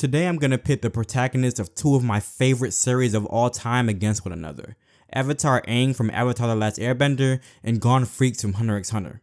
Today I'm gonna pit the protagonists of two of my favorite series of all time against one another. Avatar Aang from Avatar The Last Airbender and Gon Freecs from Hunter x Hunter.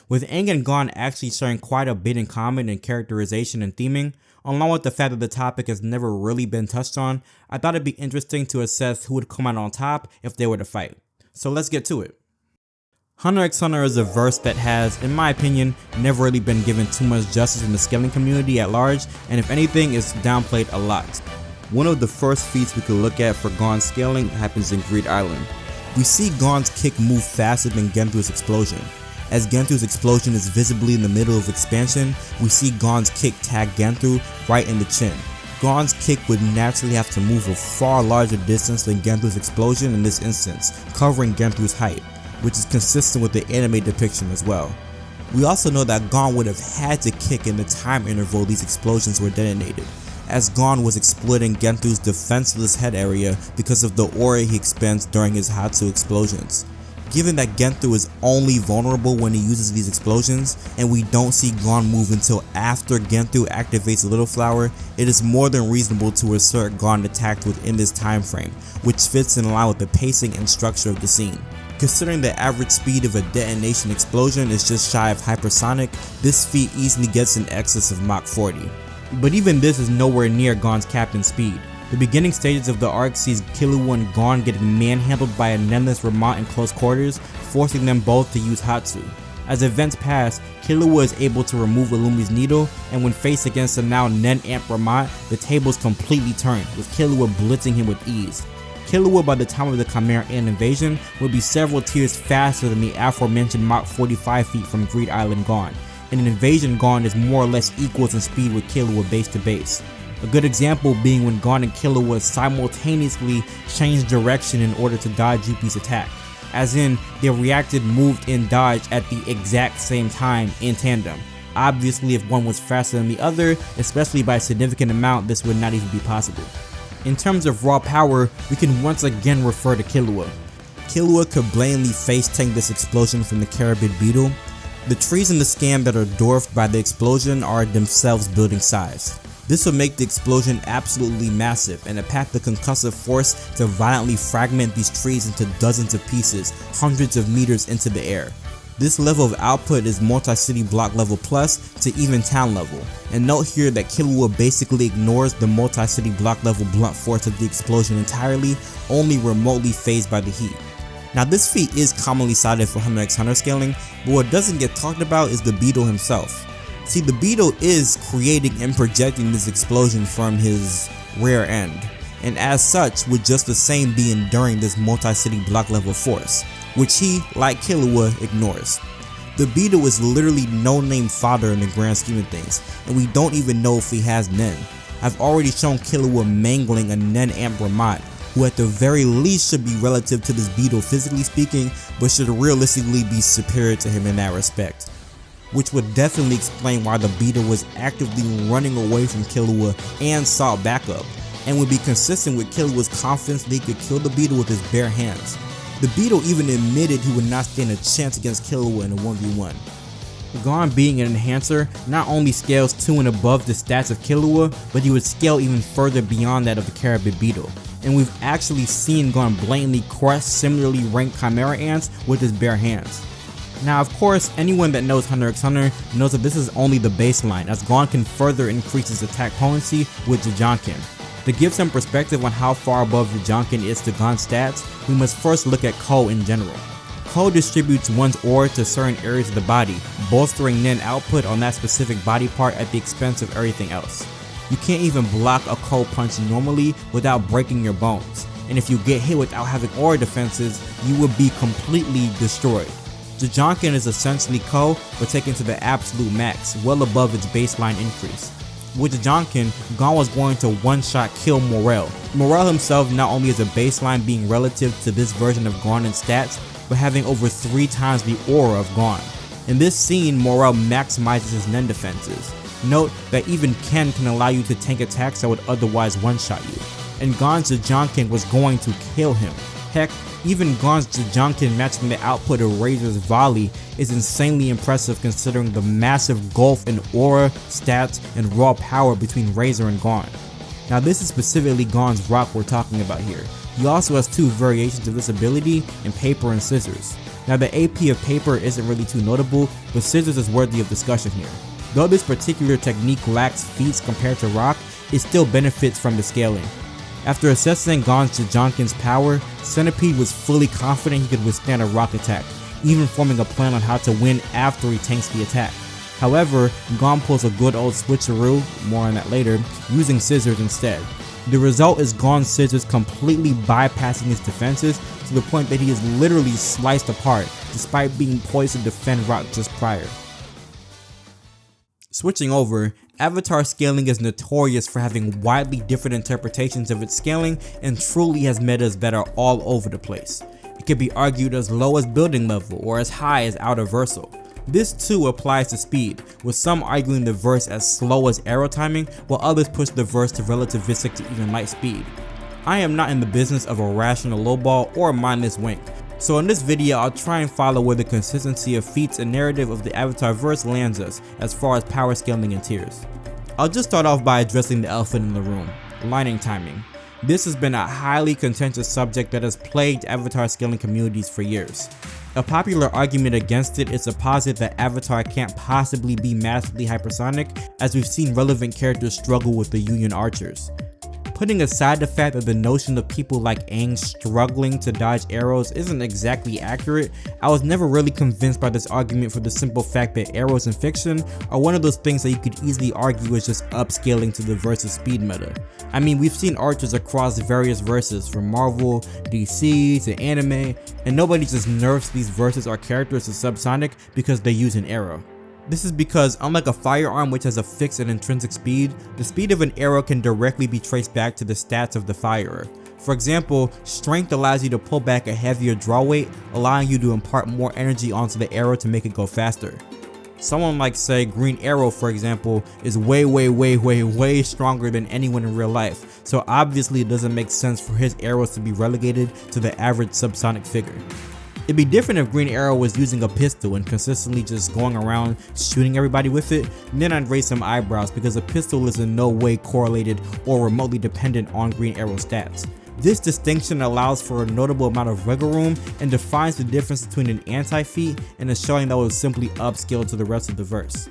With Aang and Gon actually sharing quite a bit in common in characterization and theming, along with the fact that the topic has never really been touched on, I thought it'd be interesting to assess who would come out on top if they were to fight. So let's get to it. Hunter x Hunter is a verse that has, in my opinion, never really been given too much justice in the scaling community at large, and if anything, it's downplayed a lot. One of the first feats we could look at for Gon's scaling happens in Greed Island. We see Gon's kick move faster than Genthu's explosion. As Genthu's explosion is visibly in the middle of expansion, we see Gon's kick tag Genthu right in the chin. Gon's kick would naturally have to move a far larger distance than Genthu's explosion in this instance, covering Genthu's height, which is consistent with the anime depiction as well. We also know that Gon would have had to kick in the time interval these explosions were detonated, as Gon was exploiting Genthu's defenseless head area because of the aura he expends during his Hatsu explosions. Given that Genthu is only vulnerable when he uses these explosions, and we don't see Gon move until after Genthu activates Little Flower, it is more than reasonable to assert Gon attacked within this time frame, which fits in line with the pacing and structure of the scene. Considering the average speed of a detonation explosion is just shy of hypersonic, this feat easily gets in excess of Mach 40. But even this is nowhere near Gon's captain speed. The beginning stages of the arc sees Killua and Gon getting manhandled by a nameless Ramat in close quarters, forcing them both to use Hatsu. As events pass, Killua is able to remove Illumi's needle, and when faced against the now Nen Amp Ramat, the tables completely turn, with Killua blitzing him with ease. Killua by the time of the Chimera Ant invasion would be several tiers faster than the aforementioned Mach 45 feat from Greed Island Gon, and an invasion Gon is more or less equals in speed with Killua base to base. A good example being when Gon and Killua simultaneously changed direction in order to dodge Yuppie's attack, as in they reacted, moved, and dodged at the exact same time in tandem. Obviously if one was faster than the other, especially by a significant amount, this would not even be possible. In terms of raw power, we can once again refer to Killua. Killua could blatantly face tank this explosion from the Carabid Beetle. The trees in the scan that are dwarfed by the explosion are themselves building size. This would make the explosion absolutely massive and pack the concussive force to violently fragment these trees into dozens of pieces, hundreds of meters into the air. This level of output is multi-city block level plus to even town level, and note here that Killua basically ignores the multi-city block level blunt force of the explosion entirely, only remotely phased by the heat. Now this feat is commonly cited for Hunter x Hunter scaling, but what doesn't get talked about is the Beetle himself. See, the Beetle is creating and projecting this explosion from his rear end, and as such would just the same be enduring this multi-city block level force, which he, like Killua, ignores. The Beetle is literally no-name fodder in the grand scheme of things, and we don't even know if he has Nen. I've already shown Killua mangling a Nen Amp Ramat, who at the very least should be relative to this Beetle physically speaking, but should realistically be superior to him in that respect. Which would definitely explain why the Beetle was actively running away from Killua and sought backup, and would be consistent with Killua's confidence that he could kill the Beetle with his bare hands. The Beetle even admitted he would not stand a chance against Killua in a 1v1. Gon being an enhancer not only scales to and above the stats of Killua, but he would scale even further beyond that of the Carabid Beetle, and we've actually seen Gon blatantly crush similarly ranked Chimera Ants with his bare hands. Now of course, anyone that knows Hunter x Hunter knows that this is only the baseline, as Gon can further increase his attack potency with Jajanken. To give some perspective on how far above Jajanken is to Gon's stats, we must first look at Ko in general. Ko distributes one's aura to certain areas of the body, bolstering Nen output on that specific body part at the expense of everything else. You can't even block a Ko punch normally without breaking your bones, and if you get hit without having aura defenses, you would be completely destroyed. Jajanken is essentially Ko, but taken to the absolute max, well above its baseline increase. With Jajanken, Gon was going to one-shot kill Morel. Morel himself not only has a baseline being relative to this version of Gon in stats, but having over 3 times the aura of Gon. In this scene, Morel maximizes his Nen defenses. Note that even Ken can allow you to tank attacks that would otherwise one-shot you, and Gon's Jajanken was going to kill him. Heck, even Gon's Jajangkin matching the output of Razor's volley is insanely impressive considering the massive gulf in aura, stats, and raw power between Razor and Gon. Now this is specifically Gon's rock we're talking about here. He also has two variations of this ability in Paper and Scissors. Now the AP of Paper isn't really too notable, but Scissors is worthy of discussion here. Though this particular technique lacks feats compared to rock, it still benefits from the scaling. After assessing Gon's Jajangkin's power, Centipede was fully confident he could withstand a rock attack, even forming a plan on how to win after he tanks the attack. However, Gon pulls a good old switcheroo, more on that later, using Scissors instead. The result is Gon's Scissors completely bypassing his defenses to the point that he is literally sliced apart, despite being poised to defend rock just prior. Switching over, Avatar scaling is notorious for having widely different interpretations of its scaling and truly has metas that are all over the place. It can be argued as low as building level or as high as outer versal. This too applies to speed, with some arguing the verse as slow as arrow timing while others push the verse to relativistic to even light speed. I am not in the business of a rational lowball or mindless wink, so in this video I'll try and follow where the consistency of feats and narrative of the Avatar verse lands us as far as power scaling and tiers. I'll just start off by addressing the elephant in the room, lighting timing. This has been a highly contentious subject that has plagued Avatar scaling communities for years. A popular argument against it is to posit that Avatar can't possibly be massively hypersonic, as we've seen relevant characters struggle with the Union Archers. Putting aside the fact that the notion of people like Aang struggling to dodge arrows isn't exactly accurate, I was never really convinced by this argument for the simple fact that arrows in fiction are one of those things that you could easily argue is just upscaling to the versus speed meta. I mean, we've seen archers across various verses from Marvel, DC, to anime, and nobody just nerfs these verses or characters to subsonic because they use an arrow. This is because, unlike a firearm which has a fixed and intrinsic speed, the speed of an arrow can directly be traced back to the stats of the firer. For example, strength allows you to pull back a heavier draw weight, allowing you to impart more energy onto the arrow to make it go faster. Someone like, say, Green Arrow for example, is way stronger than anyone in real life, so obviously it doesn't make sense for his arrows to be relegated to the average subsonic figure. It'd be different if Green Arrow was using a pistol and consistently just going around shooting everybody with it, then I'd raise some eyebrows because a pistol is in no way correlated or remotely dependent on Green Arrow stats. This distinction allows for a notable amount of wiggle room and defines the difference between an anti-feat and a showing that was simply upscaled to the rest of the verse.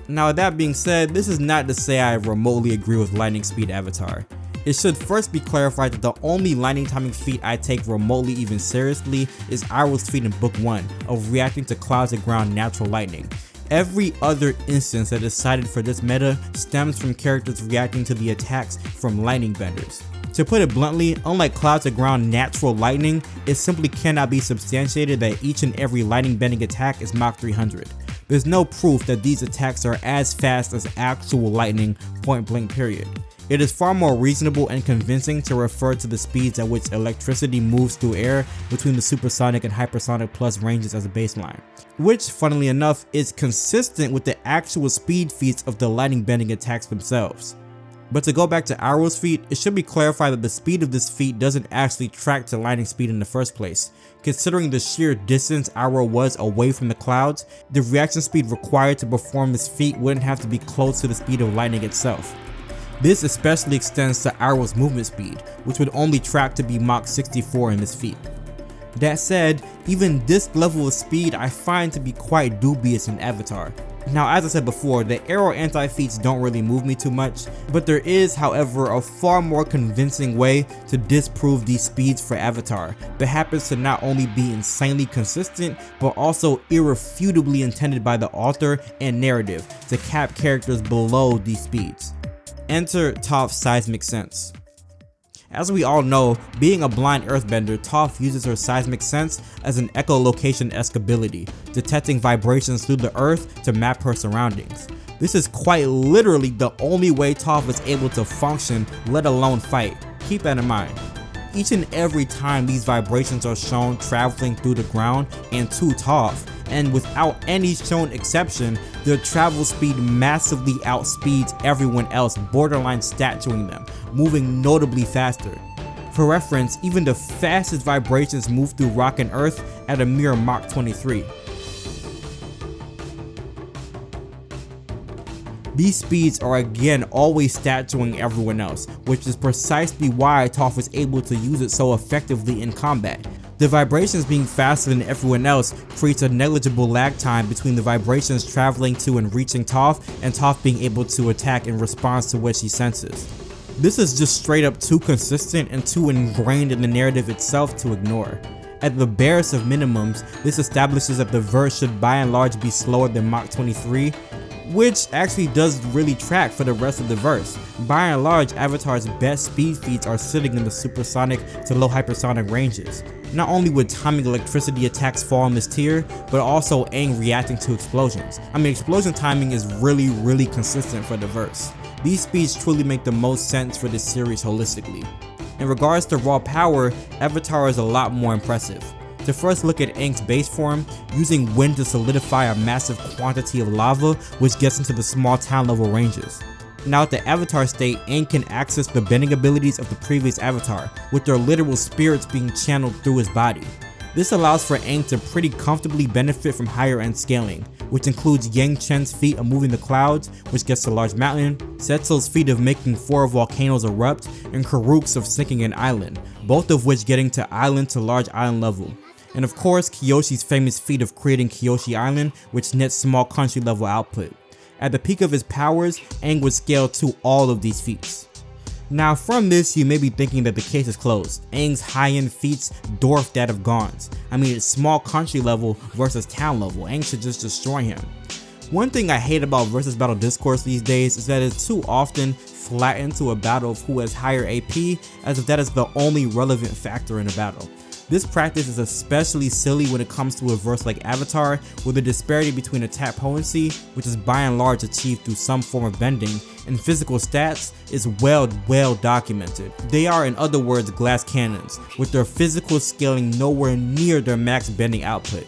Now with that being said, this is not to say I remotely agree with lightning speed Avatar. It should first be clarified that the only lightning timing feat I take remotely even seriously is Iroh's feat in Book 1 of reacting to clouds of ground natural lightning. Every other instance that is cited for this meta stems from characters reacting to the attacks from lightning benders. To put it bluntly, unlike clouds of ground natural lightning, it simply cannot be substantiated that each and every lightning bending attack is Mach 300. There's no proof that these attacks are as fast as actual lightning, point blank period. It is far more reasonable and convincing to refer to the speeds at which electricity moves through air between the supersonic and hypersonic plus ranges as a baseline, which, funnily enough, is consistent with the actual speed feats of the lightning bending attacks themselves. But to go back to Iroh's feat, it should be clarified that the speed of this feat doesn't actually track to lightning speed in the first place. Considering the sheer distance Iroh was away from the clouds, the reaction speed required to perform this feat wouldn't have to be close to the speed of lightning itself. This especially extends to Iroh's movement speed, which would only track to be Mach 64 in this feat. That said, even this level of speed I find to be quite dubious in Avatar. Now as I said before, the arrow anti-feats don't really move me too much, but there is however a far more convincing way to disprove these speeds for Avatar that happens to not only be insanely consistent, but also irrefutably intended by the author and narrative to cap characters below these speeds. Enter Toph's seismic sense. As we all know, being a blind earthbender, Toph uses her seismic sense as an echolocation-esque ability, detecting vibrations through the earth to map her surroundings. This is quite literally the only way Toph is able to function, let alone fight. Keep that in mind. Each and every time these vibrations are shown traveling through the ground and to Toph, and without any shown exception, their travel speed massively outspeeds everyone else, borderline statuing them, moving notably faster. For reference, even the fastest vibrations move through rock and earth at a mere Mach 23. These speeds are again always statuing everyone else, which is precisely why Toph was able to use it so effectively in combat. The vibrations being faster than everyone else creates a negligible lag time between the vibrations traveling to and reaching Toph, and Toph being able to attack in response to what she senses. This is just straight up too consistent and too ingrained in the narrative itself to ignore. At the barest of minimums, this establishes that the verse should by and large be slower than Mach 23, which actually does really track for the rest of the verse. By and large, Avatar's best speed feats are sitting in the supersonic to low hypersonic ranges. Not only would timing electricity attacks fall in this tier, but also Aang reacting to explosions. I mean, explosion timing is really consistent for the verse. These speeds truly make the most sense for this series holistically. In regards to raw power, Avatar is a lot more impressive. To first look at Aang's base form, using wind to solidify a massive quantity of lava, which gets into the small town level ranges. Now at the Avatar state, Aang can access the bending abilities of the previous Avatar, with their literal spirits being channeled through his body. This allows for Aang to pretty comfortably benefit from higher end scaling, which includes Yang Chen's feat of moving the clouds, which gets to large mountain, Setsu's feat of making 4 volcanoes erupt, and Karuk's of sinking an island, both of which getting to island to large island level. And of course, Kyoshi's famous feat of creating Kyoshi Island, which nets small country level output. At the peak of his powers, Aang would scale to all of these feats. Now from this, you may be thinking that the case is closed. Aang's high-end feats dwarf that of Gon's. I mean, it's small country level versus town level. Aang should just destroy him. One thing I hate about versus battle discourse these days is that it's too often flattened to a battle of who has higher AP, as if that is the only relevant factor in a battle. This practice is especially silly when it comes to a verse like Avatar, where the disparity between attack potency, which is by and large achieved through some form of bending, and physical stats is well documented. They are, in other words, glass cannons, with their physical scaling nowhere near their max bending output.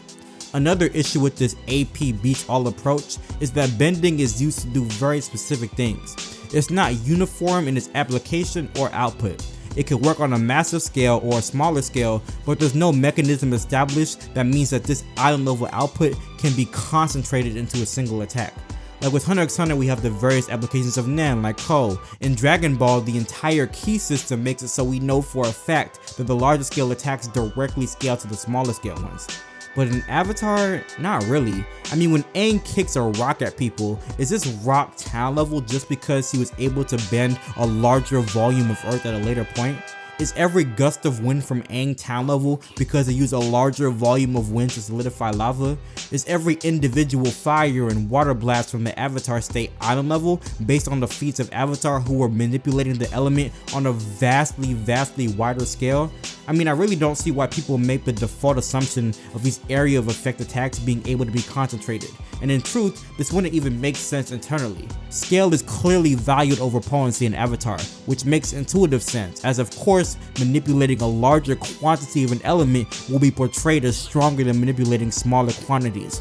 Another issue with this AP beats all approach is that bending is used to do very specific things. It's not uniform in its application or output. It could work on a massive scale or a smaller scale, but there's no mechanism established that means that this island level output can be concentrated into a single attack. Like with Hunter x Hunter, we have the various applications of Nen, like Ko. In Dragon Ball, the entire key system makes it so we know for a fact that the larger scale attacks directly scale to the smaller scale ones. But in Avatar, not really. I mean, when Aang kicks a rock at people, is this rock town level just because he was able to bend a larger volume of earth at a later point? Is every gust of wind from Aang town level because they use a larger volume of wind to solidify lava? Is every individual fire and water blast from the Avatar state island level based on the feats of Avatar who were manipulating the element on a vastly wider scale? I mean, I really don't see why people make the default assumption of these area of effect attacks being able to be concentrated, and in truth, this wouldn't even make sense internally. Scale is clearly valued over potency in Avatar, which makes intuitive sense, as of course, manipulating a larger quantity of an element will be portrayed as stronger than manipulating smaller quantities.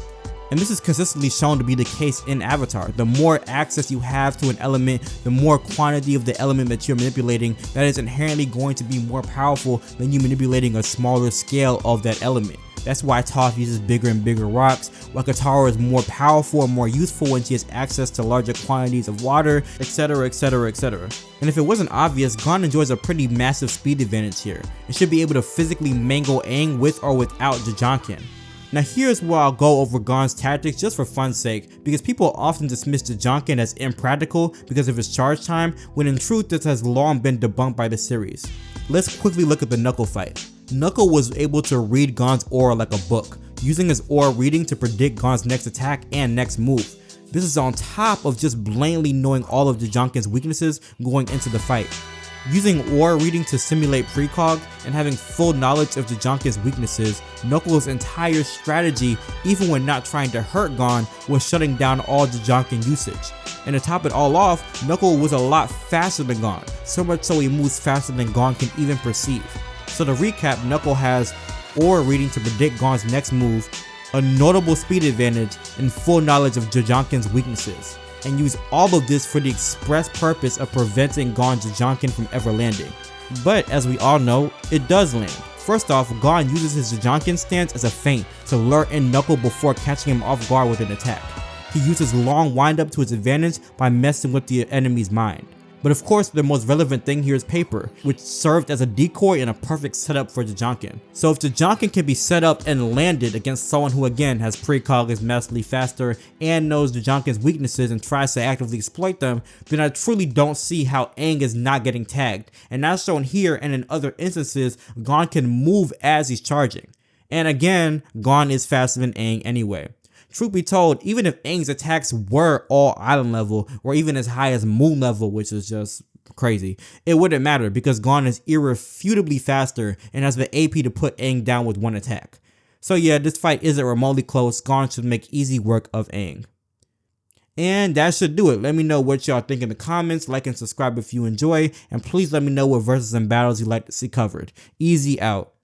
And this is consistently shown to be the case in Avatar. The more access you have to an element, the more quantity of the element that you're manipulating, that is inherently going to be more powerful than you manipulating a smaller scale of that element. That's why Toph uses bigger and bigger rocks, while Katara is more powerful and more useful when she has access to larger quantities of water, etc. And if it wasn't obvious, Gon enjoys a pretty massive speed advantage here, and should be able to physically mangle Aang with or without Jajanken. Now here's where I'll go over Gon's tactics just for fun's sake, because people often dismiss Jajanken as impractical because of his charge time, when in truth this has long been debunked by the series. Let's quickly look at the Knuckle fight. Knuckle was able to read Gon's aura like a book, using his aura reading to predict Gon's next attack and next move. This is on top of just blatantly knowing all of Jajanken's weaknesses going into the fight. Using aura reading to simulate precog and having full knowledge of Jajanken's weaknesses, Knuckle's entire strategy, even when not trying to hurt Gon, was shutting down all Jajanken usage. And to top it all off, Knuckle was a lot faster than Gon, so much so he moves faster than Gon can even perceive. So to recap, Knuckle has aura reading to predict Gon's next move, a notable speed advantage, and full knowledge of Jajanken's weaknesses, and use all of this for the express purpose of preventing Gon Jajanken from ever landing. But as we all know, it does land. First off, Gon uses his Jajanken stance as a feint to lure in Knuckle before catching him off guard with an attack. He uses long windup to his advantage by messing with the enemy's mind. But of course, the most relevant thing here is Paper, which served as a decoy and a perfect setup for Jajanken. So if Jajanken can be set up and landed against someone who again has precog, is massively faster, and knows Jajanken's weaknesses and tries to actively exploit them, then I truly don't see how Aang is not getting tagged. And as shown here and in other instances, Gon can move as he's charging. And again, Gon is faster than Aang anyway. Truth be told, even if Aang's attacks were all island level or even as high as moon level, which is just crazy, it wouldn't matter because Gon is irrefutably faster and has the AP to put Aang down with one attack. So yeah, this fight isn't remotely close. Gon should make easy work of Aang. And that should do it. Let me know what y'all think in the comments, like and subscribe if you enjoy, and please let me know what verses and battles you'd like to see covered. Easy out.